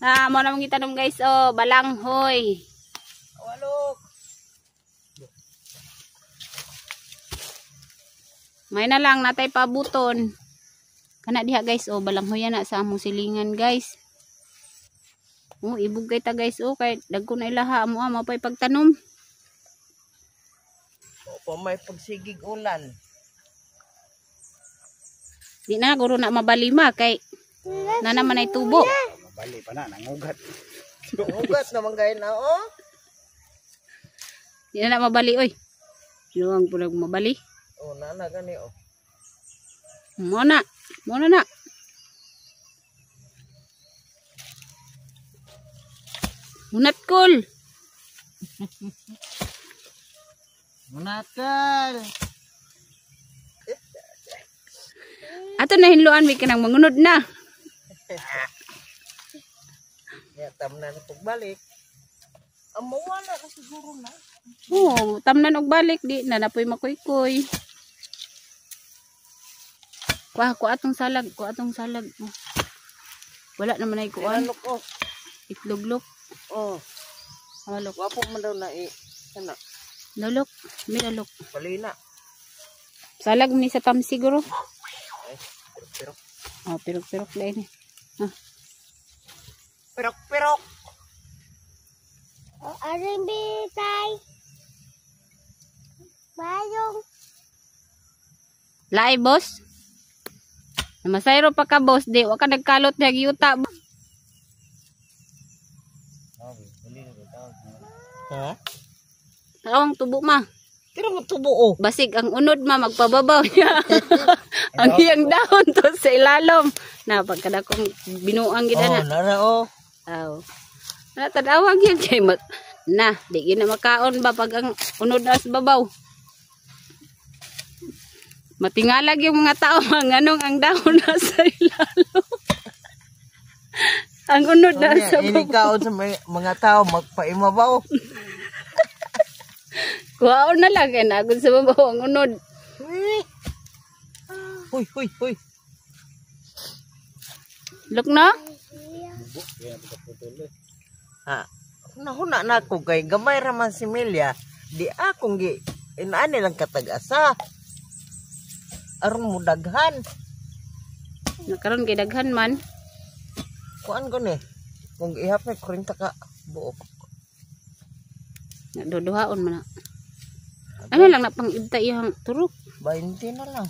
Mo na mong itanom guys, oh, balanghoy. Awalok. May na lang natay pabuton. Kana diha guys, oh, balanghoy na sa among silingan guys. Oh, ibugay ta guys, oh, kay dagko na ilaha mo mapay pagtanom. Opo, may pagsigig ulan. Di na guro na mabalima kay na naman ay tubo. Mabali pa na, nangugat. Nangugat naman gaya na, oh. Di na mabali, oy. Luwang po mabali. Oh, nana gani, oh. Muna na. Munat kol. Munakal. Ato na hinluan mi kanang mangunod na. Ya, tamnan na pagbalik. Mawala na siguro na. Oo, tamnan og balik di na napoy makuy-kuy. Kuha atong salag. Oh. Wala naman ay kuan. Ilalok, oh. Itloglok. Oh. Halok. Wapo man daw na ano. Lalok. May lalok. Palina. Salag ni sa tam siguro. Ay, pirok. Oh, pirok-pirok dahil. Ah. Pirok. Oh, aring bitay. Bayong. Laay, boss. Namasayro pa ka, boss. Di, waka nagkalot na yuta. Ha? Tawang tubo ma. Pero mo tubo, oh. Basig ang unod ma, magpababaw niya. Ang iyang dahon to sa ilalom. Na, pagkadakong binuang gina na. Oh, nara, oh. Aw. Natadawag yan kay na, di yun na makaon ba pag ang unod na sa babaw. Matingalag yung mga tao anong ang dahon na sa ilalom. Ang unod na sa babaw. Inikaon sa mga tao magpaimabaw. Kuhaon na lang kaya nagod sa babaw ang unod. Huy. Look na? Ha. Nahuna na ako kay gamay raman si Melia. Di akong inaani lang katag-asa. Aron mo daghan. Nakaroon kay daghan man. Kuan ko ni. Kung ihap na 40 ka buok. Naduduhaon man na. Ano lang na pang ibta iyang turok. 20 na lang.